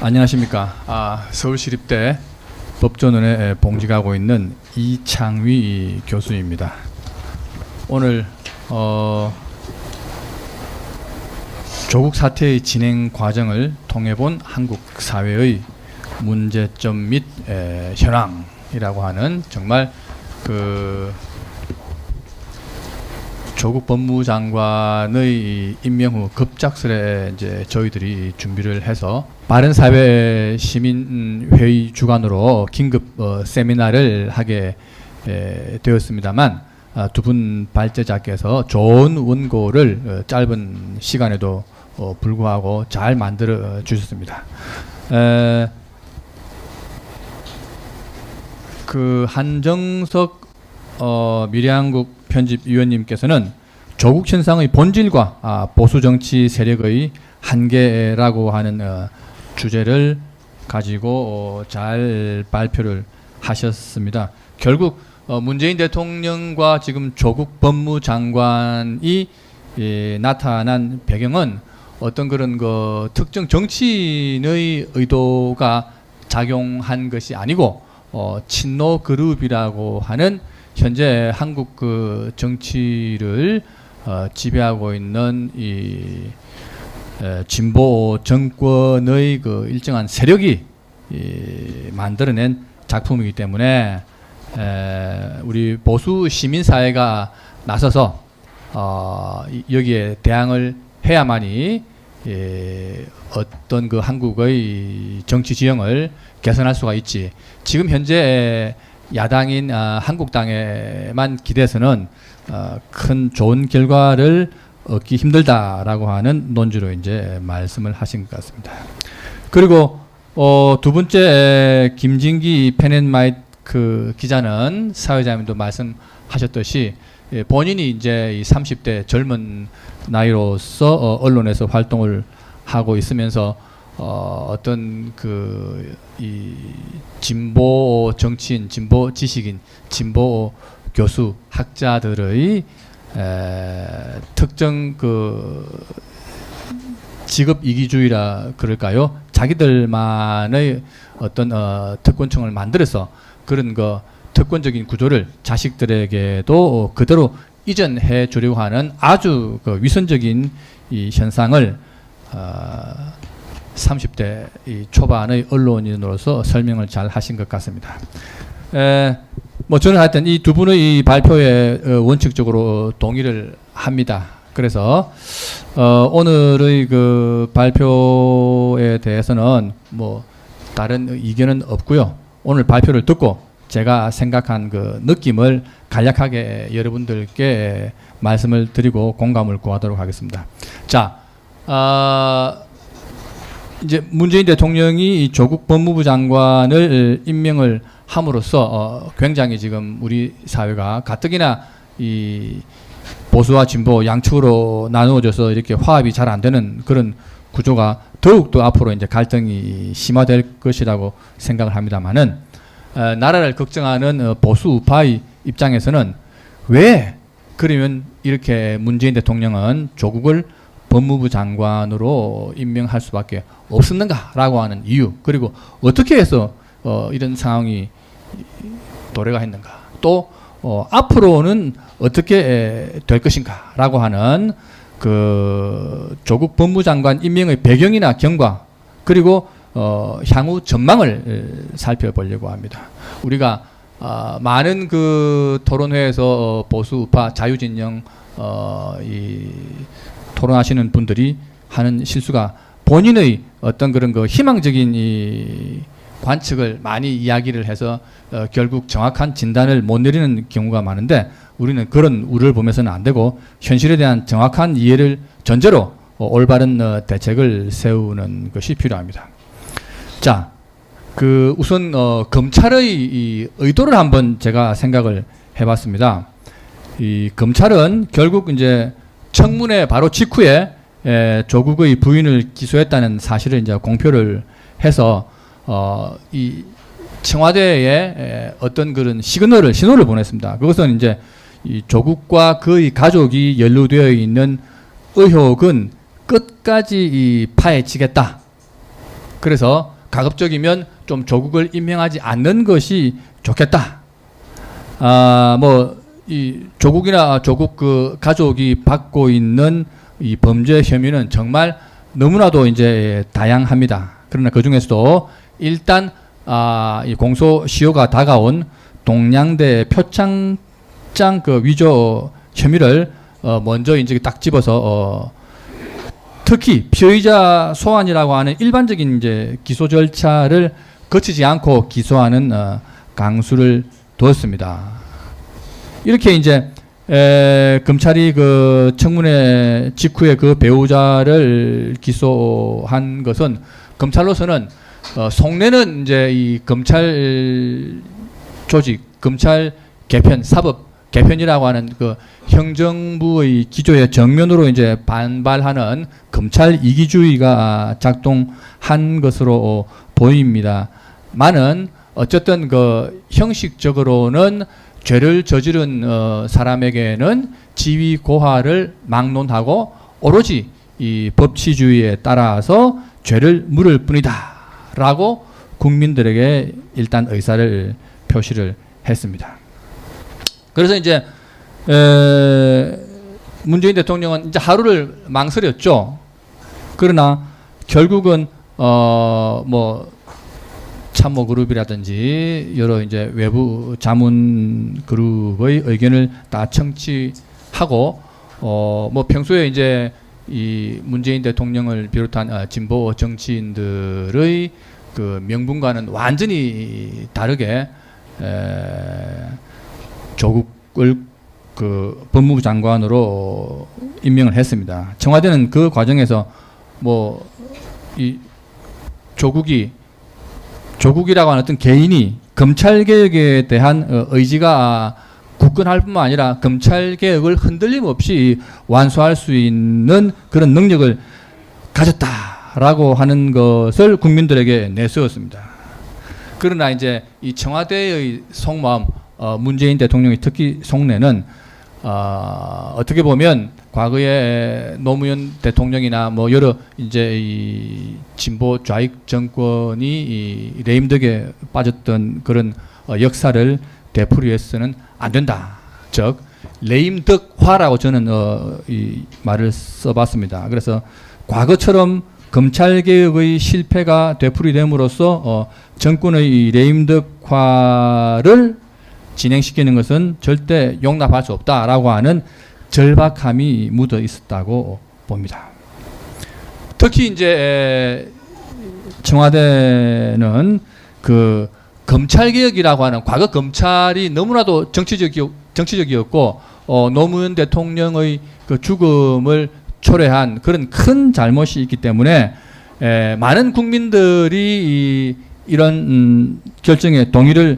안녕하십니까. 서울시립대 법조원에 봉직하고 있는 이창휘 교수입니다. 오늘 조국 사태의 진행 과정을 통해본 한국 사회의 문제점 및 현황이라고 하는 정말 조국 법무장관의 임명 후 급작스레 이제 저희들이 준비를 해서 바른사회 시민회의 주관으로 긴급 세미나를 하게 되었습니다만 두 분 발제자께서 좋은 원고를 짧은 시간에도 불구하고 잘 만들어 주셨습니다. 한정석 미래한국 편집위원님께서는 조국 현상의 본질과 보수 정치 세력의 한계라고 하는 주제를 가지고 잘 발표를 하셨습니다. 결국 문재인 대통령과 지금 조국 법무장관이 나타난 배경은 어떤 그런 특정 정치인의 의도가 작용한 것이 아니고 친노 그룹이라고 하는 현재 한국 정치를 지배하고 있는 이 진보 정권의 일정한 세력이 만들어낸 작품이기 때문에 우리 보수 시민사회가 나서서 여기에 대항을 해야만이 어떤 한국의 정치 지형을 개선할 수가 있지. 지금 현재 야당인 한국당에만 기대서는 큰 좋은 결과를 얻기 힘들다라고 하는 논지로 이제 말씀을 하신 것 같습니다. 그리고 두 번째 김진기 펜앤마이크 기자는 사회자님도 말씀하셨듯이 본인이 이제 이 30대 젊은 나이로서 언론에서 활동을 하고 있으면서 어떤 이 진보 정치인, 진보 지식인, 진보 교수, 학자들의 특정 직업 이기주의라 그럴까요? 자기들만의 어떤 특권층을 만들어서 그런 특권적인 구조를 자식들에게도 그대로 이전해 주려고 하는 아주 위선적인 이 현상을 30대 초반의 언론인으로서 설명을 잘 하신 것 같습니다. 저는 하여튼 이 두 분의 이 발표에 원칙적으로 동의를 합니다. 그래서 오늘의 발표에 대해서는 다른 의견은 없고요. 오늘 발표를 듣고 제가 생각한 느낌을 간략하게 여러분들께 말씀을 드리고 공감을 구하도록 하겠습니다. 자, 이제 문재인 대통령이 이 조국 법무부 장관을 임명을 함으로써 굉장히 지금 우리 사회가 가뜩이나 이 보수와 진보 양측으로 나누어져서 이렇게 화합이 잘 안 되는 그런 구조가 더욱더 앞으로 이제 갈등이 심화될 것이라고 생각을 합니다만은 나라를 걱정하는 보수 우파의 입장에서는 왜 그러면 이렇게 문재인 대통령은 조국을 법무부 장관으로 임명할 수밖에 없었는가라고 하는 이유, 그리고 어떻게 해서 이런 상황이 도래가 했는가, 또 앞으로는 어떻게 될 것인가라고 하는 조국 법무장관 임명의 배경이나 경과, 그리고 향후 전망을 살펴보려고 합니다. 우리가 많은 토론회에서 보수 우파 자유진영 토론하시는 분들이 하는 실수가 본인의 어떤 그런 희망적인 이 관측을 많이 이야기를 해서 결국 정확한 진단을 못 내리는 경우가 많은데, 우리는 그런 우려를 보면서는 안 되고 현실에 대한 정확한 이해를 전제로 올바른 대책을 세우는 것이 필요합니다. 자, 우선 검찰의 이 의도를 한번 제가 생각을 해봤습니다. 이 검찰은 결국 이제 청문회 바로 직후에 조국의 부인을 기소했다는 사실을 이제 공표를 해서 이 청와대에 어떤 그런 신호를 보냈습니다. 그것은 이제 이 조국과 그의 가족이 연루되어 있는 의혹은 끝까지 파헤치겠다. 그래서 가급적이면 좀 조국을 임명하지 않는 것이 좋겠다. 이 조국이나 조국 그 가족이 받고 있는 이 범죄 혐의는 정말 너무나도 이제 다양합니다. 그러나 그 중에서도 일단 이 공소시효가 다가온 동양대 표창장 그 위조 혐의를 먼저 이제 딱 집어서 특히 피의자 소환이라고 하는 일반적인 이제 기소 절차를 거치지 않고 기소하는 강수를 두었습니다. 이렇게 이제 검찰이 그 청문회 직후에 그 배우자를 기소한 것은 검찰로서는 속내는 이제 이 검찰 조직, 검찰 개편, 사법 개편이라고 하는 그 행정부의 기조에 정면으로 이제 반발하는 검찰 이기주의가 작동한 것으로 보입니다. 많은 어쨌든 그 형식적으로는 죄를 저지른 사람에게는 지위 고하를 막론하고 오로지 이 법치주의에 따라서 죄를 물을 뿐이다라고 국민들에게 일단 의사를 표시를 했습니다. 그래서 이제 문재인 대통령은 이제 하루를 망설였죠. 그러나 결국은 뭐 참모 그룹이라든지 여러 이제 외부 자문 그룹의 의견을 다 청취하고 뭐 평소에 이제 이 문재인 대통령을 비롯한 진보 정치인들의 그 명분과는 완전히 다르게 조국을 그 법무부 장관으로 임명을 했습니다. 청와대는 그 과정에서 뭐 이 조국이라고 하는 어떤 개인이 검찰개혁에 대한 의지가 굳건할 뿐만 아니라 검찰개혁을 흔들림 없이 완수할 수 있는 그런 능력을 가졌다라고 하는 것을 국민들에게 내세웠습니다. 그러나 이제 이 청와대의 속마음, 문재인 대통령의 특히 속내는 어떻게 보면 과거에 노무현 대통령이나 뭐 여러 이제 이 진보 좌익 정권이 이 레임덕에 빠졌던 그런 역사를 되풀이해서는 안 된다. 즉 레임덕화라고 저는 이 말을 써봤습니다. 그래서 과거처럼 검찰개혁의 실패가 되풀이됨으로써 정권의 이 레임덕화를 진행시키는 것은 절대 용납할 수 없다라고 하는 절박함이 묻어 있었다고 봅니다. 특히 이제 청와대는 그 검찰개혁이라고 하는 과거 검찰이 너무나도 정치적이었고 노무현 대통령의 그 죽음을 초래한 그런 큰 잘못이 있기 때문에 많은 국민들이 이런 결정에 동의를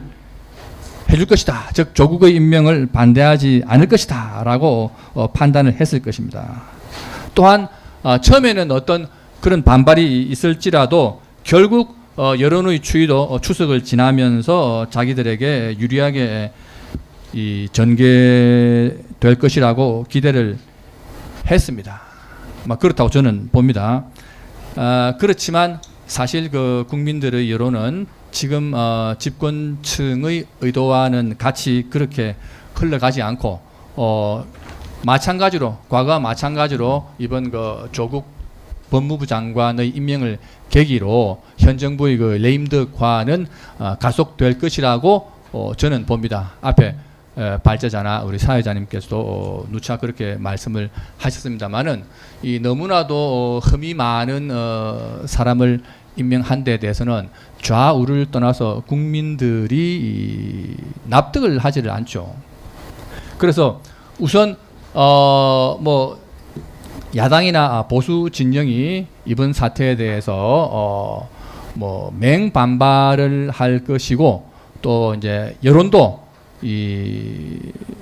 해줄 것이다. 즉 조국의 임명을 반대하지 않을 것이다 라고 판단을 했을 것입니다. 또한 처음에는 어떤 그런 반발이 있을지라도 결국 여론의 추이도 추석을 지나면서 자기들에게 유리하게 이 전개될 것이라고 기대를 했습니다. 그렇다고 저는 봅니다. 그렇지만 사실 그 국민들의 여론은 지금 집권층의 의도와는 같이 그렇게 흘러가지 않고 마찬가지로 과거와 마찬가지로 이번 그 조국 법무부 장관의 임명을 계기로 현 정부의 그 레임덕화는 가속될 것이라고 저는 봅니다. 앞에 발제자나 우리 사회자님께서도 누차 그렇게 말씀을 하셨습니다만은 이 너무나도 흠이 많은 사람을 임명한 데 대해서는 좌우를 떠나서 국민들이 납득을 하지를 않죠. 그래서 우선 뭐 야당이나 보수 진영이 이번 사태에 대해서 뭐 맹반발을 할 것이고 또 이제 여론도 이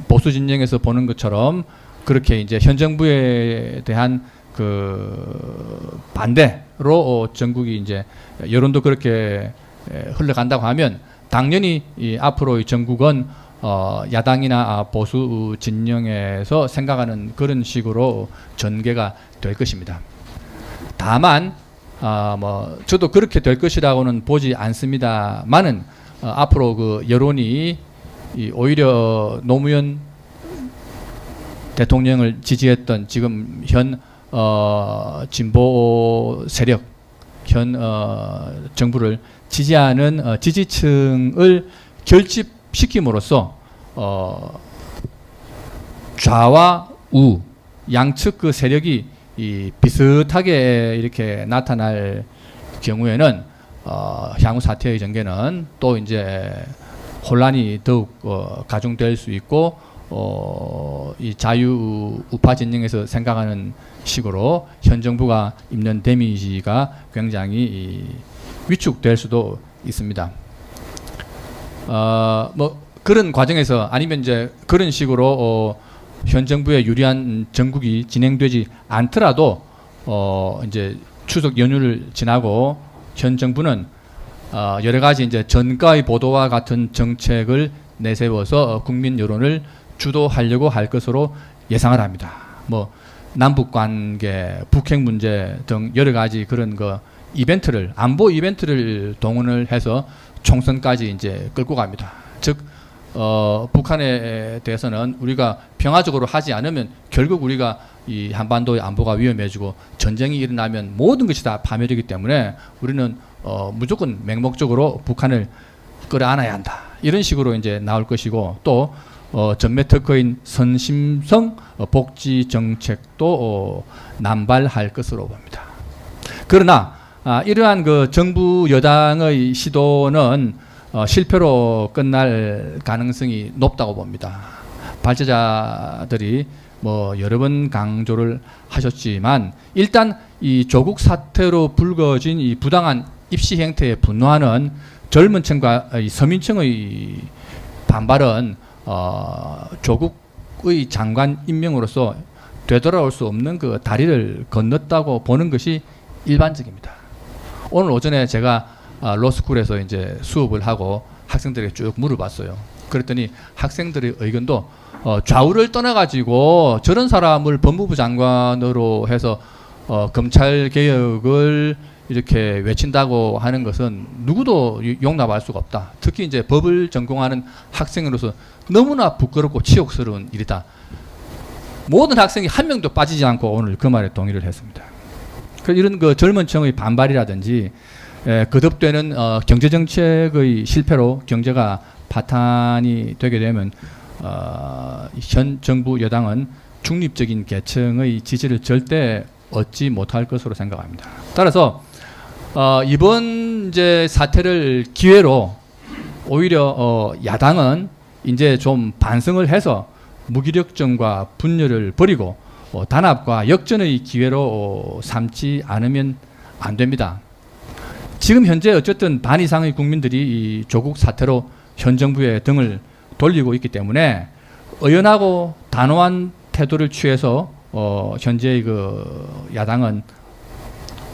보수 진영에서 보는 것처럼 그렇게 이제 현 정부에 대한 그 반대로 전국이 이제 여론도 그렇게 흘러간다고 하면 당연히 이 앞으로 이 전국은 야당이나 보수 진영에서 생각하는 그런 식으로 전개가 될 것입니다. 다만 뭐 저도 그렇게 될 것이라고는 보지 않습니다만은 앞으로 그 여론이 오히려 노무현 대통령을 지지했던 지금 현 진보 세력 현 정부를 지지하는 지지층을 결집시킴으로써 좌와 우 양측 그 세력이 비슷하게 이렇게 나타날 경우에는 향후 사태의 전개는 또 이제 혼란이 더욱 가중될 수 있고 이 자유 우파 진영에서 생각하는 식으로 현 정부가 입는 데미지가 굉장히 위축될 수도 있습니다. 뭐 그런 과정에서 아니면 이제 그런 식으로 현 정부에 유리한 정국이 진행되지 않더라도 이제 추석 연휴를 지나고 현 정부는 여러 가지 이제 전가의 보도와 같은 정책을 내세워서 국민 여론을 주도하려고 할 것으로 예상을 합니다. 뭐 남북 관계, 북핵 문제 등 여러 가지 그런 이벤트를 안보 이벤트를 동원을 해서 총선까지 이제 끌고 갑니다. 즉 북한에 대해서는 우리가 평화적으로 하지 않으면 결국 우리가 이 한반도의 안보가 위험해지고 전쟁이 일어나면 모든 것이 다 파멸이기 때문에 우리는 무조건 맹목적으로 북한을 끌어안아야 한다. 이런 식으로 이제 나올 것이고 또 전매 특허인 선심성 복지 정책도 남발할 것으로 봅니다. 그러나 이러한 그 정부 여당의 시도는 실패로 끝날 가능성이 높다고 봅니다. 발제자들이 뭐 여러 번 강조를 하셨지만 일단 이 조국 사태로 불거진 이 부당한 입시 행태에 분노하는 젊은 층과 이 서민층의 반발은 조국의 장관 임명으로서 되돌아올 수 없는 그 다리를 건넜다고 보는 것이 일반적입니다. 오늘 오전에 제가 로스쿨에서 이제 수업을 하고 학생들에게 쭉 물어봤어요. 그랬더니 학생들의 의견도 좌우를 떠나가지고 저런 사람을 법무부 장관으로 해서 검찰 개혁을 이렇게 외친다고 하는 것은 누구도 용납할 수가 없다. 특히 이제 법을 전공하는 학생으로서 너무나 부끄럽고 치욕스러운 일이다. 모든 학생이 한 명도 빠지지 않고 오늘 그 말에 동의를 했습니다. 이런 그 젊은 층의 반발이라든지 거듭되는 경제정책의 실패로 경제가 파탄이 되게 되면 현 정부 여당은 중립적인 계층의 지지를 절대 얻지 못할 것으로 생각합니다. 따라서 이번 이제 사태를 기회로 오히려 야당은 이제 좀 반성을 해서 무기력점과 분열을 버리고 단합과 역전의 기회로 삼지 않으면 안 됩니다. 지금 현재 어쨌든 반 이상의 국민들이 이 조국 사태로 현 정부에 등을 돌리고 있기 때문에 의연하고 단호한 태도를 취해서 현재의 그 야당은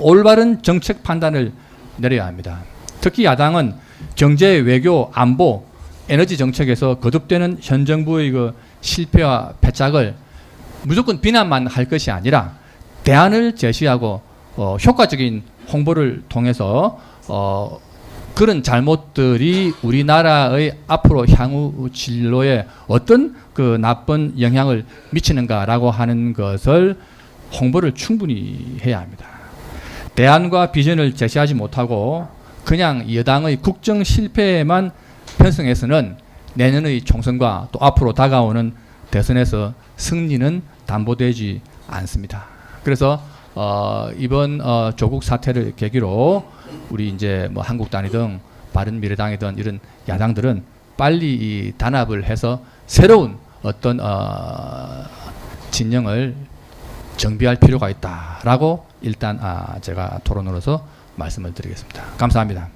올바른 정책 판단을 내려야 합니다. 특히 야당은 경제, 외교, 안보, 에너지 정책에서 거듭되는 현 정부의 그 실패와 패착을 무조건 비난만 할 것이 아니라 대안을 제시하고 효과적인 홍보를 통해서 그런 잘못들이 우리나라의 앞으로 향후 진로에 어떤 그 나쁜 영향을 미치는가라고 하는 것을 홍보를 충분히 해야 합니다. 대안과 비전을 제시하지 못하고 그냥 여당의 국정 실패에만 편성해서는 내년의 총선과 또 앞으로 다가오는 대선에서 승리는 담보되지 않습니다. 그래서 이번 조국 사태를 계기로 우리 이제 뭐 한국당이든 바른미래당이든 이런 야당들은 빨리 이 단합을 해서 새로운 어떤 진영을 정비할 필요가 있다라고 일단 제가 토론으로서 말씀을 드리겠습니다. 감사합니다.